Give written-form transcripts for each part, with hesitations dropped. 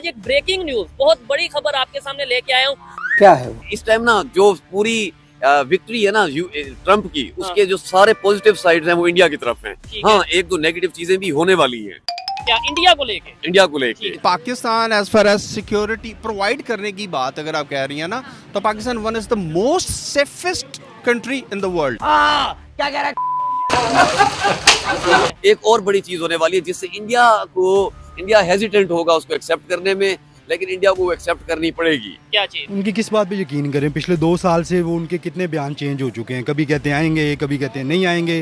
आज एक breaking news, बहुत बड़ी खबर आपके सामने लेके आया हूँ। क्या है वो? इस टाइम ना जो पूरी विक्ट्री है ना ट्रम्प की, उसके जो सारे पॉजिटिव साइड्स हैं वो इंडिया की तरफ हैं। हाँ, एक दो नेगेटिव चीजें भी होने वाली हैं। क्या इंडिया को लेके Pakistan as far as security provide करने की बात अगर आप कह रही हैं ना, तो Pakistan one is the most safest country in the world. क्या कह रहा है? एक और बड़ी चीज होने वाली है जिससे इंडिया हेजिटेंट होगा उसको एक्सेप्ट करने में, लेकिन इंडिया को एक्सेप्ट करनी पड़ेगी। क्या चीज? उनकी किस बात पे यकीन करें? पिछले 2 साल से वो उनके कितने बयान चेंज हो चुके हैं। कभी कहते हैं आएंगे, कभी कहते हैं नहीं आएंगे।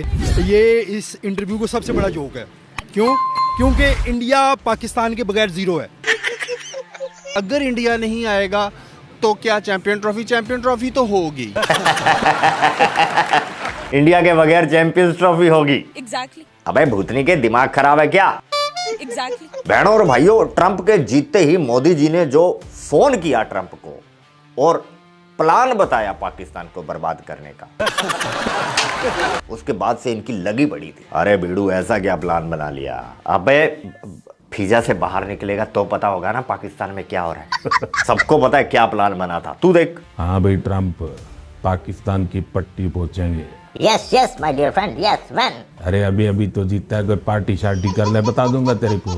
ये इस इंटरव्यू को सबसे बड़ा जोक है। क्यों? क्योंकि इंडिया पाकिस्तान के बगैर जीरो है। अगर इंडिया नहीं आएगा तो क्या चैंपियन ट्रॉफी तो होगी। इंडिया के बगैर चैंपियंस ट्रॉफी होगी। एग्जैक्टली। अबे भूतनी के दिमाग खराब है क्या? एग्जैक्टली। बहनों और भाइयों, ट्रंप के जीतते ही मोदी जी ने जो फोन किया ट्रंप को और प्लान बताया पाकिस्तान को बर्बाद करने का, उसके बाद से इनकी लगी बड़ी थी। अरे बीड़ू, ऐसा क्या प्लान बना लिया? अबे फीजा से बाहर निकलेगा तो पता होगा ना पाकिस्तान में क्या हो रहा है। सबको पता है क्या प्लान बना था, तू देख। हाँ भाई, ट्रंप पाकिस्तान की पट्टी पहुंचेंगे। Yes yes my dear friend, yes man. अरे अभी तो जीतता है, कोई पार्टी शार्टी कर ले, बता दूंगा तेरे को।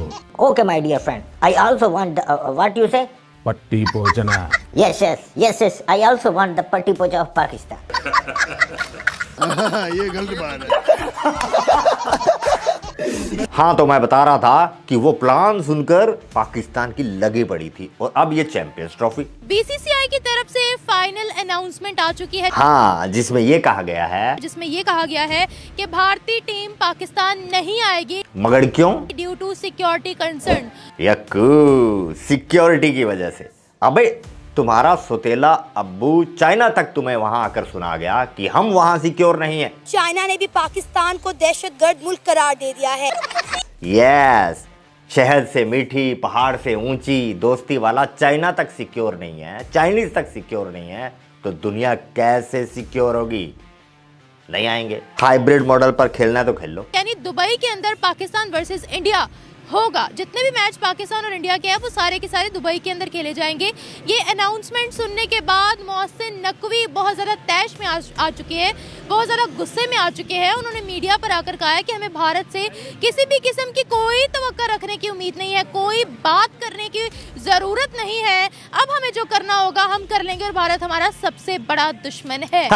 Okay my dear friend, I also want what you से? पट्टी पहुंचना। Yes yes yes yes, I also want the पट्टी पहुंचा ऑफ पाकिस्तान। ये गलत बात है। हाँ, तो मैं बता रहा था कि वो प्लान सुनकर पाकिस्तान की लगी पड़ी थी और अब ये चैंपियंस ट्रॉफी बीसीसीआई की तरफ से फाइनल अनाउंसमेंट आ चुकी है। हाँ, जिसमें ये कहा गया है कि भारतीय टीम पाकिस्तान नहीं आएगी। मगर क्यों? Due to security concern. यक्कू, सिक्योरिटी की वजह से। अबे तुम्हारा सोतेला अब्बू चाइना तक तुम्हें वहां आकर सुना गया कि हम वहां सिक्योर नहीं है। चाइना ने भी पाकिस्तान को दहशतगर्द मुल्क करार दे दिया है। यस, शहद से मीठी, पहाड़ से ऊंची, दोस्ती वाला चाइना तक सिक्योर नहीं है, चाइनीज तक सिक्योर नहीं है, तो दुनिया कैसे सिक्योर होगी? नहीं आएंगे। हाइब्रिड मॉडल पर खेलना है तो खेल लो। यानी दुबई के अंदर पाकिस्तान वर्सेस इंडिया होगा। जितने भी मैच पाकिस्तान और इंडिया के हैं वो सारे के सारे दुबई के अंदर खेले जाएंगे। ये अनाउंसमेंट सुनने के बाद मोहसिन नकवी बहुत ज़्यादा तैश में आ चुके हैं, बहुत ज़्यादा गुस्से में आ चुके हैं। उन्होंने मीडिया पर आकर कहा है कि हमें भारत से किसी भी किस्म की कोई तवक्को रखने की उम्मीद नहीं है, कोई बात करने की ज़रूरत नहीं है। अब हमें जो करना होगा हम कर लेंगे और भारत हमारा सबसे बड़ा दुश्मन है।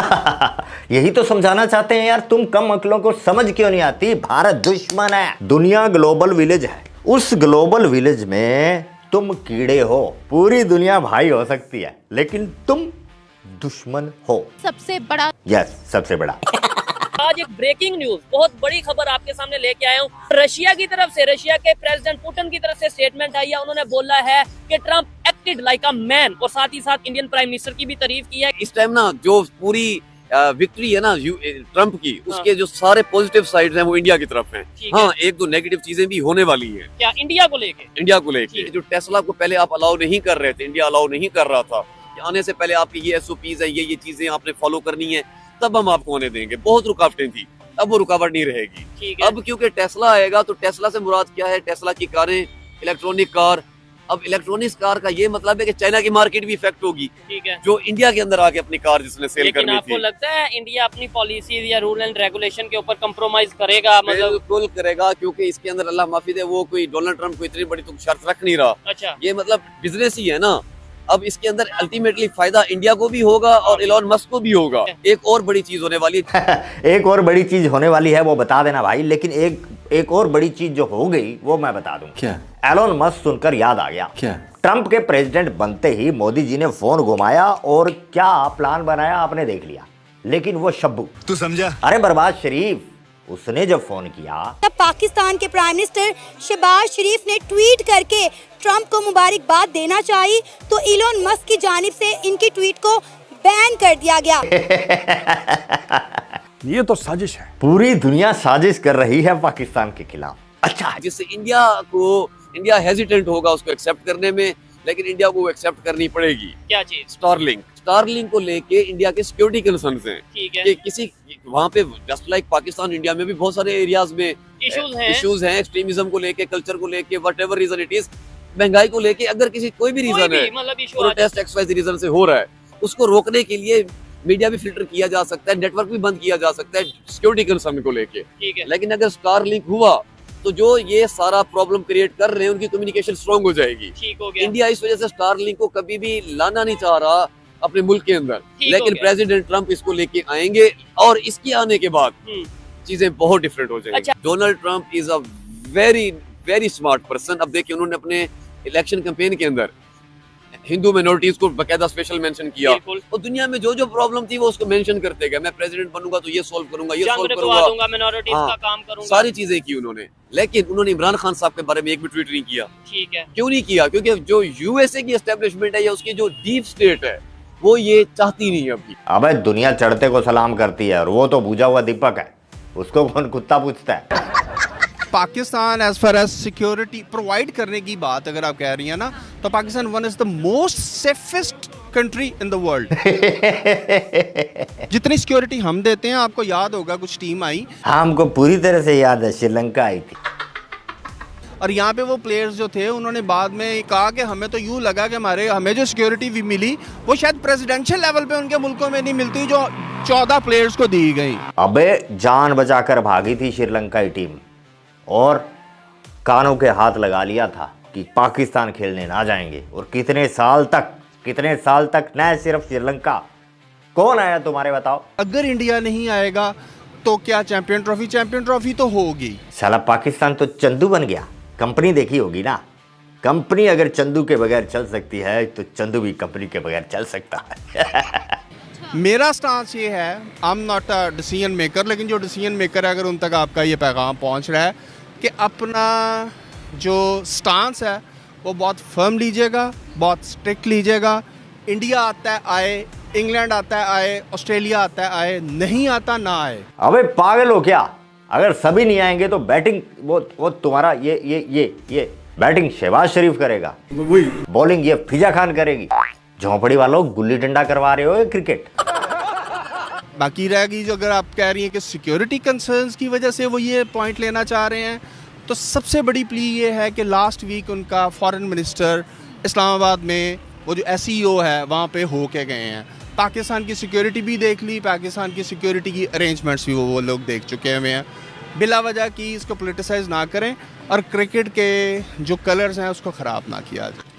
यही तो समझाना चाहते हैं यार, तुम कम अकलों को समझ क्यों नहीं आती? भारत दुश्मन है। दुनिया ग्लोबल विलेज है, उस ग्लोबल विलेज में तुम कीड़े हो। पूरी दुनिया भाई हो सकती है, लेकिन तुम दुश्मन हो। सबसे बड़ा। यस, सबसे बड़ा। आज एक ब्रेकिंग न्यूज, बहुत बड़ी खबर आपके सामने लेके आया हूँ। रशिया की तरफ से, रशिया के प्रेसिडेंट पुतिन की तरफ से स्टेटमेंट आई है। उन्होंने बोला है कि Trump acted like a man, और साथ ही साथ इंडियन प्राइम मिनिस्टर की भी तारीफ की है। इस टाइम ना जो पूरी विक्ट्री है ना ट्रम्प की, उसके जो सारे पॉजिटिव साइड्स हैं वो इंडिया की तरफ हैं। हाँ, एक दो नेगेटिव चीजें भी होने वाली हैं। क्या इंडिया को लेके जो टेस्ला को पहले आप अलाउ नहीं कर रहे थे, इंडिया अलाउ नहीं कर रहा था कि आने से पहले आपकी ये SOPs है, ये चीजें आपने फॉलो करनी है, तब हम आपको होने देंगे। बहुत रुकावटें थी, अब वो रुकावट नहीं रहेगी। अब क्योंकि टेस्ला आएगा तो टेस्ला से मुराद क्या है? टेस्ला की कारें, इलेक्ट्रॉनिक कार। अब इलेक्ट्रॉनिक्स कार का ये मतलब है कि चाइना की मार्केट भी इफेक्ट होगी, ठीक है, जो इंडिया के अंदर आके अपनी कार जिसने सेल करनी थी। आपको लगता है इंडिया अपनी पॉलिसी या रूल एंड रेगुलेशन के ऊपर कंप्रोमाइज करेगा? मतलब बिल्कुल करेगा, क्योंकि इसके अंदर अल्लाह माफी दे वो कोई डोनाल्ड ट्रंप को इतनी बड़ी तो शर्त रख नहीं रहा। अच्छा, ये मतलब बिजनेस ही है ना। अब इसके अंदर अल्टीमेटली फायदा इंडिया को भी होगा और इलॉन मस्क को भी होगा। एक और बड़ी चीज होने वाली है। एक और बड़ी चीज होने वाली है, वो बता देना भाई। लेकिन एक और बड़ी चीज जो हो गई वो मैं बता दूं। क्या? एलोन मस्क सुनकर याद आ गया। क्या? ट्रंप के प्रेसिडेंट बनते ही मोदी जी ने फोन घुमाया और क्या प्लान बनाया आपने देख लिया। लेकिन वो शब्बू, तू समझा? अरे बर्बाद शरीफ, उसने जब फोन किया तब पाकिस्तान के प्राइम मिनिस्टर शहबाज शरीफ ने ट्वीट करके ट्रंप को मुबारकबाद देना चाहिए, तो इलोन मस्क की जानिब से इनकी ट्वीट को बैन कर दिया गया। ये तो साजिश है। पूरी दुनिया साजिश कर रही है पाकिस्तान के खिलाफ। अच्छा, जिससे इंडिया हेजिटेंट होगा उसको एक्सेप्ट करने में, लेकिन इंडिया को एक्सेप्ट करनी पड़ेगी। क्या चीज? स्टारलिंक को लेके इंडिया के सिक्योरिटी कंसर्न्स हैं। ठीक है, कि किसी वहाँ पे जस्ट लाइक पाकिस्तान, इंडिया में भी बहुत सारे एरियाज में इश्यूज हैं, एक्सट्रीमिज्म को लेके, कल्चर को लेके, व्हाटएवर रीजन इट इज, महंगाई को लेके अगर किसी कोई भी रीजन है, मतलब इशू प्रोटेस्ट एक्सवाइज रीजन से हो रहा है, उसको रोकने के लिए मीडिया भी फिल्टर किया जा सकता है, नेटवर्क भी बंद किया जा सकता है सिक्योरिटी कंसर्न को लेके। ठीक है, लेकिन अगर स्टारलिंक हुआ तो जो ये सारा प्रॉब्लम क्रिएट कर रहे हैं उनकी कम्युनिकेशन स्ट्रांग हो जाएगी। ठीक हो गया। इंडिया इस वजह से स्टारलिंक को कभी भी लाना नहीं चाह रहा अपने मुल्क के अंदर, लेकिन प्रेसिडेंट ट्रंप इसको लेके आएंगे और इसके आने के बाद चीजें बहुत डिफरेंट हो जाएंगी। Donald Trump is a very very smart person. अब देखिए उन्होंने अपने इलेक्शन कैंपेन के अंदर हिंदू माइनॉरिटीज को बकायदा स्पेशल मेंशन किया और दुनिया में जो जो प्रॉब्लम थी वो उसको मेंशन करते गए। मैं प्रेसिडेंट बनूंगा तो ये सॉल्व करूंगा, ये सॉल्व करूंगा, मिनॉरिटीज का काम करूंगा, सारी चीजें की उन्होंने। लेकिन उन्होंने इमरान खान साहब के बारे में एक भी ट्वीट नहीं किया। ठीक है, क्यों नहीं किया? क्योंकि जो यूएसए की एस्टेब्लिशमेंट है या उसकी जो डीप स्टेट है वो ये चाहती नहीं अभी। अबे दुनिया चढ़ते को सलाम करती है और वो तो बुझा हुआ दीपक है, उसको कौन कुत्ता पूछता है। Pakistan as far as security provide करने की बात अगर आप कह रही हैं ना, तो Pakistan one is the most safest country in the world. जितनी सिक्योरिटी हम देते हैं, आपको याद होगा कुछ टीम आई, हमको पूरी तरह से याद है, श्रीलंका आई थी और यहाँ पे वो प्लेयर्स जो थे उन्होंने बाद में कहा कि हमें तो यूं लगा कि हमें जो सिक्योरिटी भी मिली वो शायद प्रेसिडेंशियल लेवल पे उनके मुल्कों में नहीं मिलती जो 14 प्लेयर्स को दी गई। अबे जान बचाकर भागी थी श्रीलंकाई टीम और कानों के हाथ लगा लिया था कि पाकिस्तान खेलने ना जाएंगे। और कितने साल तक न सिर्फ श्रीलंका, कौन आया तुम्हारे बताओ। अगर इंडिया नहीं आएगा तो क्या चैंपियन ट्रॉफी तो होगी। साला पाकिस्तान तो चंदू बन गया। कंपनी देखी होगी ना, कंपनी अगर चंदू के बगैर चल सकती है तो चंदू भी कंपनी के बगैर चल सकता है। मेरा स्टांस ये है, I am not a decision maker, लेकिन जो डिसीजन मेकर है अगर उन तक आपका ये पैगाम पहुंच रहा है कि अपना जो स्टांस है वो बहुत फर्म लीजिएगा, बहुत स्ट्रिक्ट लीजिएगा। इंडिया आता है आए, इंग्लैंड आता है आए, ऑस्ट्रेलिया आता है आए, नहीं आता ना आए। अबे पागल हो क्या? अगर सभी नहीं आएंगे तो बैटिंग वो तुम्हारा ये बैटिंग शहबाज शरीफ करेगा, बॉलिंग ये फिजा खान करेगी। झोंपड़ी वालों गुल्ली डंडा करवा रहे हो क्रिकेट। बाकी रहेगी जो अगर आप कह रही हैं कि सिक्योरिटी कंसर्न्स की वजह से वो ये पॉइंट लेना चाह रहे हैं, तो सबसे बड़ी प्ली ये है कि लास्ट वीक उनका फॉरेन मिनिस्टर इस्लामाबाद में वो जो SEO है वहाँ पे हो के गए हैं। पाकिस्तान की सिक्योरिटी भी देख ली, पाकिस्तान की सिक्योरिटी की अरेंजमेंट्स भी वो लोग देख चुके हुए हैं। बिला वजह की इसको पोलिटिसाइज ना करें और क्रिकेट के जो कलर्स हैं उसको ख़राब ना किया जाए।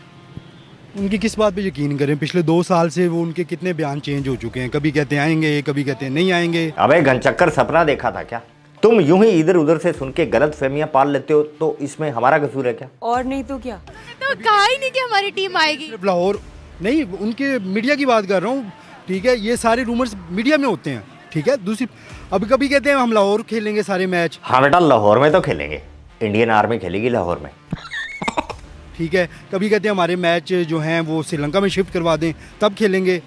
उनकी किस बात पे यकीन करें? पिछले 2 साल से वो उनके कितने बयान चेंज हो चुके हैं। कभी कहते हैं आएंगे, कभी कहते हैं नहीं आएंगे। अबे घनचक्कर सपना देखा था क्या? तुम यूं ही इधर उधर से सुन के गलत फहमियां पाल लेते हो, तो इसमें हमारा कसूर है क्या? और नहीं तो क्या, तो कहा ही नहीं कि हमारी टीम आएगी। सिर्फ लाहौर नहीं, उनके मीडिया की बात कर रहा हूँ, ठीक है। ये सारे रूमर्स मीडिया में होते हैं, ठीक है। दूसरी, अब कभी कहते हैं हम लाहौर खेलेंगे सारे मैच। हाँ बेटा, लाहौर में तो खेलेंगे, इंडियन आर्मी खेलेगी लाहौर में, ठीक है। कभी कहते हैं हमारे मैच जो हैं वो श्रीलंका में शिफ्ट करवा दें, तब खेलेंगे।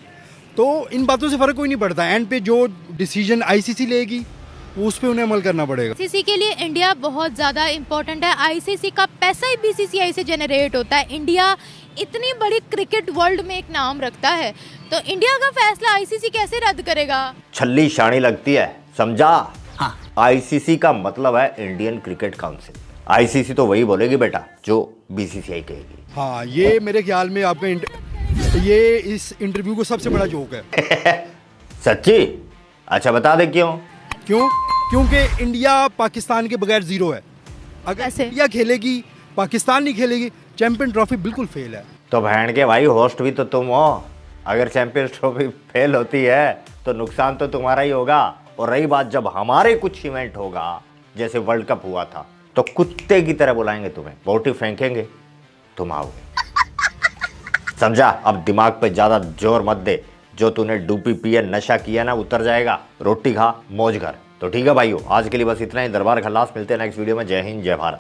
तो इन बातों से फ़र्क कोई नहीं पड़ता। एंड पे जो डिसीजन ICC लेगी उस पर उन्हें अमल करना पड़ेगा। ICC के लिए इंडिया बहुत ज़्यादा इम्पोर्टेंट है। ICC का पैसा ही BCCI से जनरेट होता है। इंडिया इतनी बड़ी क्रिकेट वर्ल्ड में एक नाम रखता है, तो इंडिया का फैसला ICC कैसे रद्द करेगा? छल्ली शानी लगती है, समझा? हाँ। ICC का मतलब है इंडियन क्रिकेट काउंसिल। ICC तो वही बोलेगी बेटा जो BCCI कहेगी। हाँ, ये मेरे ख्याल में आपका ये इस इंटरव्यू को सबसे बड़ा जोक है। सच्ची? अच्छा बता दे क्यों? क्योंकि इंडिया पाकिस्तान के बगैर जीरो है। अगर इंडिया खेलेगी, पाकिस्तान नहीं खेलेगी, चैंपियन ट्रॉफी बिल्कुल फेल है। तो बहन के भाई होस्ट भी तो तुम हो। अगर चैंपियन ट्रॉफी फेल होती है तो नुकसान तो तुम्हारा ही होगा। और रही बात जब हमारे कुछ इवेंट होगा, जैसे वर्ल्ड कप हुआ था, तो कुत्ते की तरह बुलाएंगे तुम्हें, बोटी फेंकेंगे, तुम आओगे। समझा? अब दिमाग पे ज्यादा जोर मत दे। जो तूने डूपी पिए नशा किया ना, उतर जाएगा। रोटी खा, मौज कर। तो ठीक है भाइयों, आज के लिए बस इतना ही। दरबार खल्लास, मिलते हैं नेक्स्ट वीडियो में। जय हिंद, जय भारत।